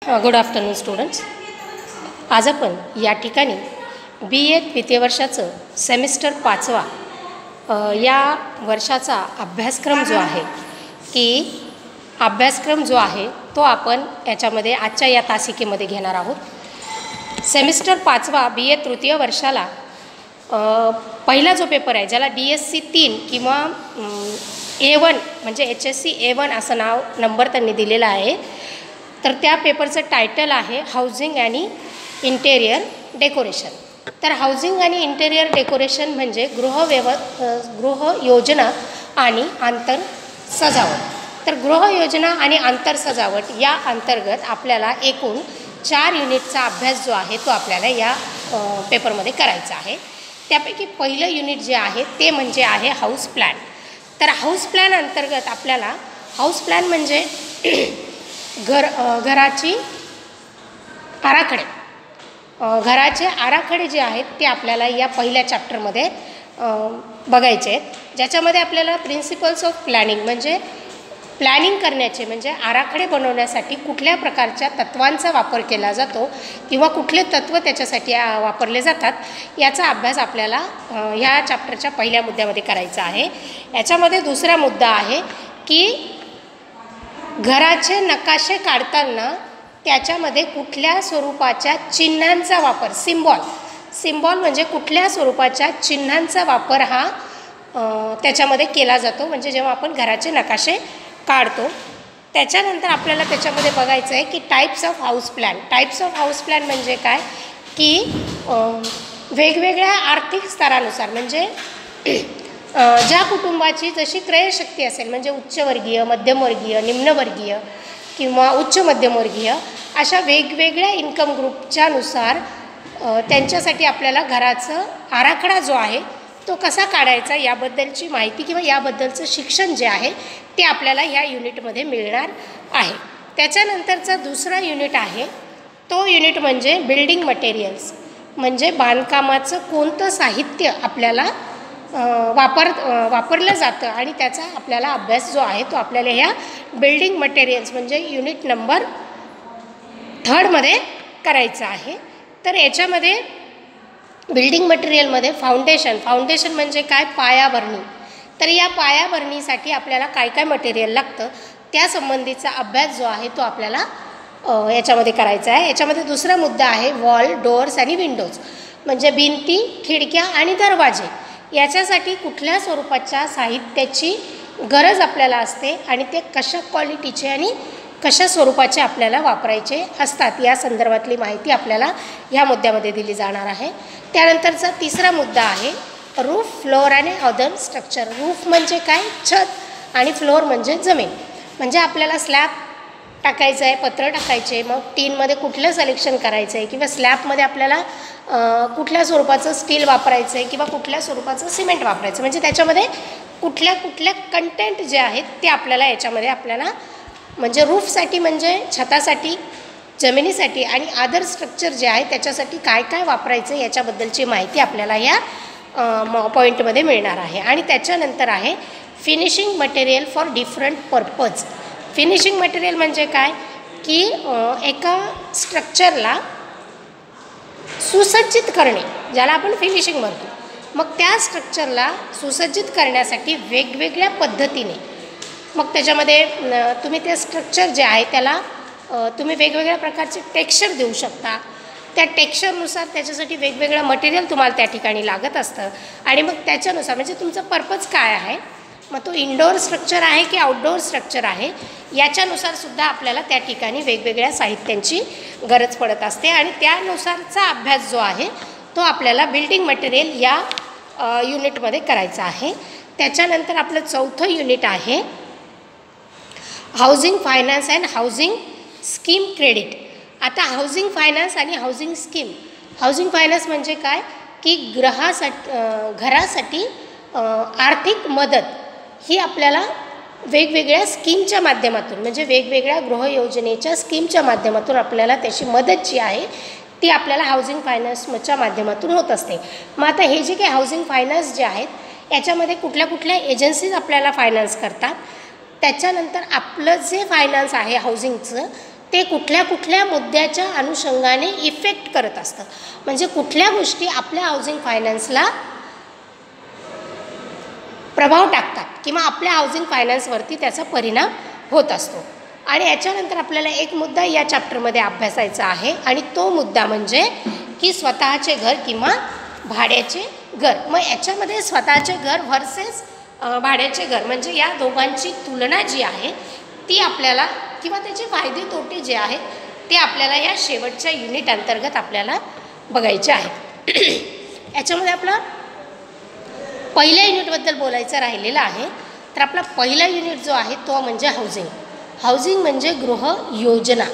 Good afternoon students. आज आपण या ठिकाणी BA द्वितीय वर्षाचं सेमिस्टर 5वा या वर्षाचा अभ्यासक्रम जो आहे तो आपण याच्यामध्ये आजच्या या तासिकेमध्ये घेणार आहोत. सेमिस्टर 5वा BA तृतीय वर्षाला पहिला जो पेपर आहे ज्याला DSC 3 किंवा A1 म्हणजे HSC A1 असं नंबर त्यांनी दिलेला आहे. तर त्या पेपरचं टायटल आहे हाऊसिंग आणि इंटेरियर डेकोरेशन. तर हाऊसिंग आणि इंटेरियर डेकोरेशन म्हणजे गृहयोजना आणि आंतर सजावट. तर गृहयोजना आणि आंतर सजावट या अंतर्गत आपल्याला एकूण 4 युनिटचा अभ्यास जो आहे तो आपल्याला या पेपरमध्ये करायचा आहे. त्यापैकी पहिलं युनिट जे आहे ते म्हणजे आहे हाऊस प्लॅन. तर हाऊस प्लॅन अंतर्गत आपल्याला हाऊस प्लॅन म्हणजे घराचे आराखडे जे आहेत ते आपल्याला या पहिल्या चॅप्टरमध्ये बघायचे आहेत, ज्याच्यामध्ये आपल्याला प्रिन्सिपल्स ऑफ प्लॅनिंग म्हणजे प्लॅनिंग करण्याचे म्हणजे आराखडे बनवण्यासाठी कुठल्या प्रकारच्या तत्वांचा वापर केला जातो किंवा कुठले तत्त्व त्याच्यासाठी वापरले जातात याचा अभ्यास आपल्याला ह्या चॅप्टरच्या पहिल्या मुद्द्यामध्ये करायचा आहे. याच्यामध्ये दुसरा मुद्दा आहे की घराचे नकाशे काढताना त्याच्यामध्ये कुठल्या स्वरूपाच्या चिन्हांचा वापर सिम्बॉल म्हणजे कुठल्या स्वरूपाच्या चिन्हांचा वापर हा त्याच्यामध्ये केला जातो म्हणजे जेव्हा आपण घराचे नकाशे काढतो. त्याच्यानंतर आपल्याला त्याच्यामध्ये बघायचं आहे की टाईप्स ऑफ हाऊस प्लॅन म्हणजे काय की वेगवेगळ्या आर्थिक स्तरानुसार म्हणजे ज्या कुटुंबाची जशी क्रयशक्ती असेल म्हणजे उच्चवर्गीय, मध्यमवर्गीय, निम्नवर्गीय किंवा उच्च मध्यमवर्गीय अशा वेगवेगळ्या इन्कम ग्रुपच्या नुसार त्यांच्यासाठी आपल्याला घराचा आराखडा जो आहे तो कसा काढायचा याबद्दलची माहिती किंवा याबद्दलचं शिक्षण जे आहे ते आपल्याला ह्या युनिटमध्ये मिळणार आहे. त्याच्यानंतरचा दुसरा युनिट आहे तो युनिट म्हणजे बिल्डिंग मटेरियल्स म्हणजे बांधकामाचं कोणतं साहित्य आपल्याला वापरलं जातं आणि त्याचा आपल्याला अभ्यास जो आहे तो आपल्याला ह्या बिल्डिंग मटेरियल्स म्हणजे युनिट नंबर 3मध्ये करायचा आहे. तर याच्यामध्ये बिल्डिंग मटेरियलमध्ये फाउंडेशन म्हणजे काय पायाभरणी. तर या पायाभरणीसाठी आपल्याला काय काय मटेरियल लागतं त्या संबंधीचा अभ्यास जो आहे तो आपल्याला याच्यामध्ये करायचा आहे. याच्यामध्ये दुसरा मुद्दा आहे वॉल, डोअर्स आणि विंडोज म्हणजे भिंती, खिडक्या आणि दरवाजे याच्यासाठी कुठल्या स्वरूपाच्या साहित्याची गरज आपल्याला असते आणि ते कशा क्वालिटीचे आणि कशा स्वरूपाचे आपल्याला वापरायचे असतात या संदर्भातली माहिती आपल्याला ह्या मुद्द्यामध्ये दिली जाणार आहे. त्यानंतरचा तिसरा मुद्दा आहे रूफ, फ्लोअर आणि अदर स्ट्रक्चर. रूफ म्हणजे काय छत आणि फ्लोअर म्हणजे जमीन म्हणजे आपल्याला स्लॅब टाकायचं आहे, पत्र टाकायचे, मग टीनमध्ये कुठलं सिलेक्शन करायचं आहे किंवा स्लॅबमध्ये आपल्याला कुठल्या स्वरूपाचं स्टील वापरायचं आहे किंवा कुठल्या स्वरूपाचं सिमेंट वापरायचं म्हणजे त्याच्यामध्ये कुठल्या कंटेंट जे आहेत ते आपल्याला याच्यामध्ये आपल्याला म्हणजे रूफसाठी म्हणजे छतासाठी, जमिनीसाठी आणि अदर स्ट्रक्चर जे आहे त्याच्यासाठी काय काय वापरायचं याच्याबद्दलची माहिती आपल्याला या पॉईंटमध्ये मिळणार आहे. आणि त्याच्यानंतर आहे finishing material for different purpose. Finishing material म्हणजे काय की एका स्ट्रक्चरला सुसज्जित करणे ज्याला आपण फिनिशिंग म्हणतो. मग त्या स्ट्रक्चरला सुसज्जित करण्यासाठी वेगवेगळ्या पद्धतीने मग त्याच्यामध्ये तुम्ही ते स्ट्रक्चर जे आहे त्याला तुम्ही वेगवेगळ्या प्रकारचे टेक्स्चर देऊ शकता. त्या टेक्स्चरनुसार त्याच्यासाठी वेगवेगळं मटेरियल तुम्हाला त्या ठिकाणी लागत असतं आणि मग त्याच्यानुसार म्हणजे तुमचा पर्पज काय आहे मग तो इनडोअर स्ट्रक्चर आहे की आउटडोअर स्ट्रक्चर आहे याच्यानुसार सुद्धा आपल्याला त्या ठिकाणी वेगवेगळ्या साहित्यांची गरज पडत असते आणि त्यानुसारचा अभ्यास जो आहे तो आपल्याला बिल्डिंग मटेरियल या युनिटमध्ये करायचा आहे. त्याच्यानंतर आपलं चौथं युनिट आहे housing finance and housing scheme credit. आता हाऊसिंग फायनान्स आणि हाऊसिंग स्कीम. हाऊसिंग फायनान्स म्हणजे काय की घरासाठी आर्थिक मदत ही आपल्याला वेगवेगळ्या स्कीमच्या माध्यमातून म्हणजे वेगवेगळ्या गृहयोजनेच्या स्कीमच्या माध्यमातून आपल्याला त्याची मदत जी आहे ती आपल्याला हाऊसिंग फायनान्सच्या माध्यमातून होत असते. मग आता हे जे काही हाऊसिंग फायनान्स जे आहेत याच्यामध्ये कुठल्या एजन्सीज आपल्याला फायनान्स करतात त्याच्यानंतर आपलं जे फायनान्स आहे हाऊसिंगचं ते कुठल्या कुठल्या मुद्द्याच्या अनुषंगाने इफेक्ट करत असतं, म्हणजे कुठल्या गोष्टी आपल्या हाऊसिंग फायनान्सला प्रभाव टाकतात किंवा आपल्या हाऊसिंग फायनान्सवरती त्याचा परिणाम होत असतो. आणि याच्यानंतर आपल्याला एक मुद्दा या चॅप्टरमध्ये अभ्यासायचा आहे आणि तो मुद्दा म्हणजे की स्वतःचे घर किंवा भाड्याचे घर. मग याच्यामध्ये स्वतःचे घर व्हर्सेस भाड्याचे घर म्हणजे या दोघांची तुलना जी आहे ती आपल्याला किंवा त्याचे फायदे तोटे जे आहेत ते आपल्याला या शेवटच्या युनिट अंतर्गत आपल्याला बघायचे आहेत. याच्यामध्ये आपला पहिल्या युनिटबद्दल बोलायचं राहिलेलं आहे. तर आपला पहिला युनिट जो आहे तो म्हणजे हाऊसिंग. हाऊसिंग म्हणजे गृहयोजना.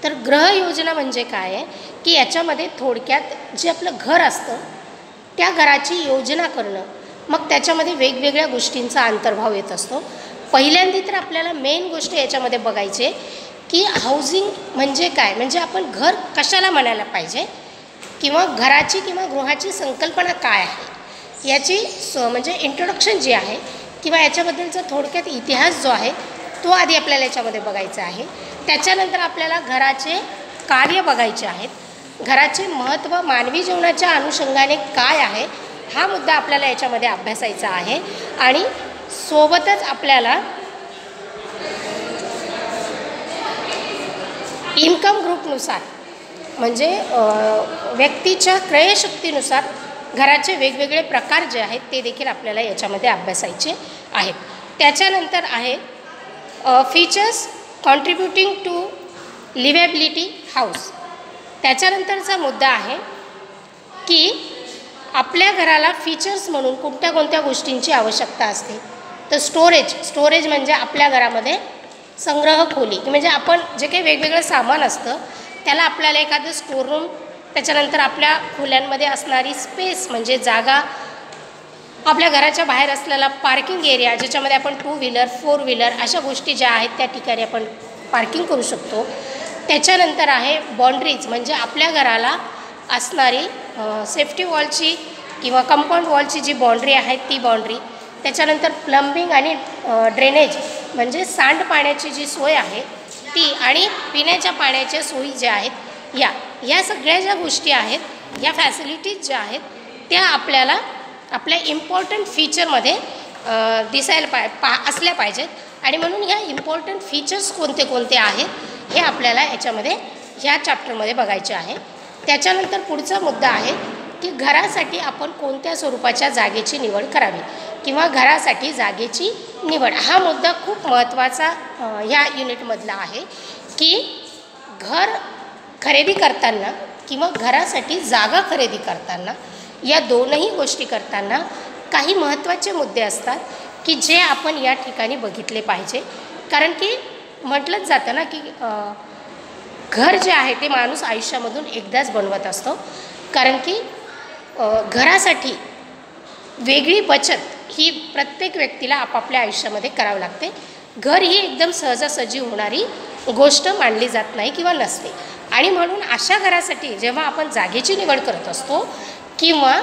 तर गृहयोजना म्हणजे काय आहे की याच्यामध्ये थोडक्यात जे आपलं घर असतं त्या घराची योजना करणं, मग त्याच्यामध्ये वेगवेगळ्या गोष्टींचा अंतर्भाव येत असतो. पहिल्यांदा तर आपल्याला मेन गोष्ट याच्यामध्ये बघायची आहे की हाऊसिंग म्हणजे काय, म्हणजे आपण घर कशाला म्हणायला पाहिजे किंवा घराची किंवा गृहाची संकल्पना काय आहे याची म्हणजे इंट्रोडक्शन जे आहे किंवा याच्याबद्दलचा थोडक्यात इतिहास जो आहे तो आधी आपल्याला याच्यामध्ये बघायचा आहे. त्याच्यानंतर आपल्याला घराचे कार्य बघायचे आहेत, घराचे महत्त्व मानवी जीवनाच्या अनुषंगाने काय आहे हा मुद्दा आपल्याला याच्यामध्ये अभ्यासायचा आहे. आणि सोबतच आपल्याला इन्कम ग्रुपनुसार म्हणजे व्यक्तीच्या क्रयशक्तीनुसार घराचे वेगवेगळे प्रकार जे आहेत ते देखील आपल्याला याच्यामध्ये अभ्यासायचे आहेत. त्याच्यानंतर आहे फीचर्स कॉन्ट्रीब्युटिंग टू लिव्हेबिलिटी हाऊस. त्याच्यानंतरचा मुद्दा आहे की आपल्या घराला फीचर्स म्हणून कोणत्या कोणत्या गोष्टींची आवश्यकता असते. तर स्टोरेज म्हणजे आपल्या घरामध्ये संग्रह खोली म्हणजे आपण जे काही वेगवेगळं सामान असतं त्याला आपल्याला एखादं स्टोर रूम, त्याच्यानंतर आपल्या खोल्यांमध्ये असणारी स्पेस म्हणजे जागा, आपल्या घराच्या बाहेर असलेला पार्किंग एरिया ज्याच्यामध्ये आपण 2 व्हीलर 4 व्हीलर अशा गोष्टी ज्या आहेत त्या ठिकाणी आपण पार्किंग करू शकतो. त्याच्यानंतर आहे बाउंड्रीज म्हणजे आपल्या घराला असणारी सेफ्टी वॉलची किंवा कंपाऊंड वॉलची जी बाउंड्री आहे ती बाउंड्री. त्याच्यानंतर प्लंबिंग आणि ड्रेनेज म्हणजे सांडपाण्याची जी सोय आहे ती आणि पिण्याच्या पाण्याच्या सोयी ज्या आहेत या सगळ्या ज्या गोष्टी आहेत या फॅसिलिटीज ज्या आहेत त्या आपल्याला आपल्या इम्पॉर्टंट फीचरमध्ये दिसायला असल्या पाहिजेत. आणि म्हणून ह्या इम्पॉर्टंट फीचर्स कोणते कोणते आहेत हे आपल्याला याच्यामध्ये ह्या चॅप्टरमध्ये बघायचे आहे. त्याच्यानंतर पुढचा मुद्दा आहे की घरासाठी आपण कोणत्या स्वरूपाच्या जागेची निवड करावी किंवा घरासाठी जागेची निवड हा मुद्दा खूप महत्त्वाचा ह्या युनिटमधला आहे की घर खरेदी करताना किंवा घरासाठी जागा खरेदी करताना या दोनही गोष्टी करताना काही महत्त्वाचे मुद्दे असतात की जे आपण या ठिकाणी बघितले पाहिजे. कारण की म्हटलंच जातं ना की घर जे आहे ते माणूस आयुष्यामधून एकदाच बनवत असतो. कारण की घरासाठी वेगळी बचत ही प्रत्येक व्यक्तीला आपापल्या आयुष्यामध्ये करावी लागते. घर ही एकदम सहजासहजी होणारी गोष्ट मानली जात नाही किंवा नसते. आणि म्हणून अशा घरासाठी जेव्हा आपण जागेची निवड करत असतो किंवा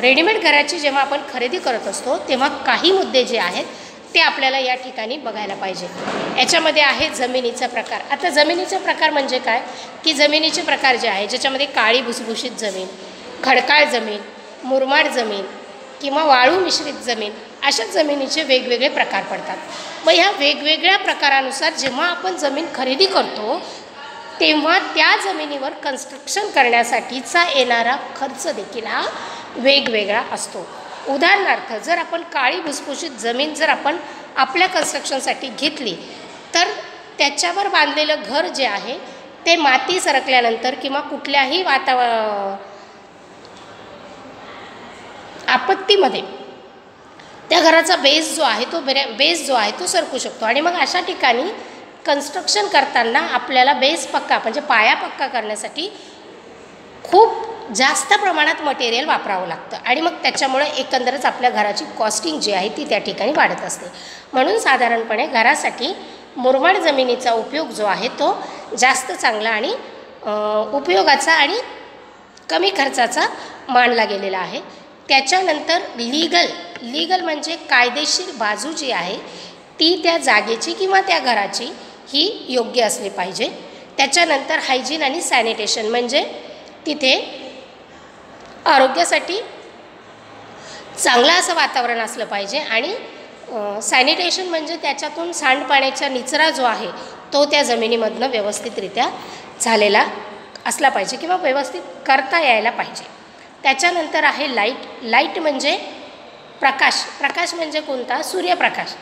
रेडीमेड घराची जेव्हा आपण खरेदी करत असतो तेव्हा काही मुद्दे जे आहेत ते आपल्याला या ठिकाणी बघायला पाहिजे. याच्यामध्ये आहे जमिनीचा प्रकार. आता जमिनीचा प्रकार म्हणजे काय की जमिनीचे प्रकार जे आहे ज्याच्यामध्ये काळी भुसभुशीत जमीन, खडकाळ जमीन, मुरमाड जमीन किंवा वाळू मिश्रित जमीन अशा जमिनीचे वेगवेगळे प्रकार पडतात. मग ह्या वेगवेगळ्या प्रकारानुसार जेव्हा आपण जमीन खरेदी करतो तेव्हा त्या जमिनीवर कन्स्ट्रक्शन करण्यासाठीचा येणारा खर्च देखील हा वेगवेगळा असतो. उदाहरणार्थ जर आपण काळी भुसभुशीत जमीन जर आपण आपल्या कन्स्ट्रक्शनसाठी घेतली तर त्याच्यावर बांधलेलं घर जे आहे ते माती सरकल्यानंतर किंवा कुठल्याही आपत्तीमध्ये त्या घराचा बेस जो आहे तो सरकू शकतो. आणि मग अशा ठिकाणी कन्स्ट्रक्शन करताना आपल्याला बेस पक्का म्हणजे पाया पक्का करण्यासाठी खूप जास्त प्रमाणात मटेरियल वापरावं लागतं आणि मग त्याच्यामुळे एकंदरच आपल्या घराची कॉस्टिंग जी आहे ती त्या ठिकाणी वाढत असते. म्हणून साधारणपणे घरासाठी मुरमाड जमिनीचा उपयोग जो आहे तो जास्त चांगला आणि उपयोगाचा आणि कमी खर्चाचा मानला गेलेला आहे. त्याच्यानंतर लीगल म्हणजे कायदेशीर बाजू जी आहे ती त्या जागेची किंवा त्या घराची ही योग्य असली पाहिजे. त्याच्यानंतर हायजीन आणि सॅनिटेशन म्हणजे तिथे आरोग्यासाठी चांगलं असं वातावरण असलं पाहिजे. आणि सॅनिटेशन म्हणजे त्याच्यातून सांडपाण्याचा निचरा जो आहे तो त्या जमिनीमधनं व्यवस्थितरित्या झालेला असला पाहिजे किंवा व्यवस्थित करता यायला पाहिजे. त्याच्यानंतर आहे लाईट म्हणजे प्रकाश म्हणजे कोणता? सूर्यप्रकाश.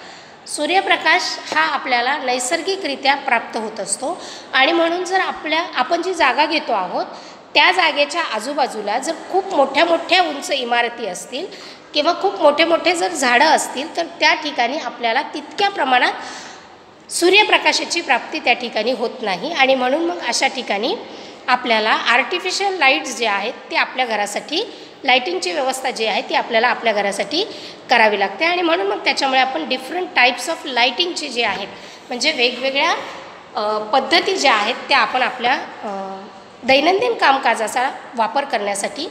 सूर्यप्रकाश हा आपल्याला नैसर्गिकरित्या प्राप्त होत असतो आणि म्हणून जर आपण जी जागा घेतो आहोत त्या जागेच्या आजूबाजूला जर खूप मोठ्या उंच इमारती असतील किंवा खूप मोठे जर झाडं असतील तर त्या ठिकाणी आपल्याला तितक्या प्रमाणात सूर्यप्रकाशाची प्राप्ती त्या ठिकाणी होत नाही. आणि म्हणून मग अशा ठिकाणी आपल्याला आर्टिफिशियल लाईट्स जे आहेत ते आपल्या घरासाठी लाईटिंगची व्यवस्था जी आहे ती आपल्याला आपल्या घरासाठी करावी लागते. आणि म्हणून मग त्याच्यामुळे आपण डिफरंट टाईप्स ऑफ लाईटिंगची जे आहेत म्हणजे वेगवेगळ्या पद्धती ज्या आहेत त्या आपण आपल्या दैनंदिन कामकाजाचा वापर करण्यासाठी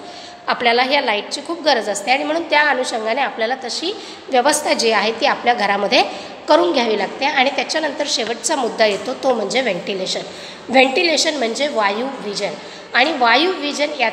आपल्याला ह्या लाईटची खूप गरज असते. आणि म्हणून त्या अनुषंगाने आपल्याला तशी व्यवस्था जी आहे ती आपल्या घरामध्ये करून घ्यावी लागते. आणि त्याच्यानंतर शेवटचा मुद्दा येतो तो म्हणजे व्हेंटिलेशन म्हणजे वायुविजन. आणि वायुविजन या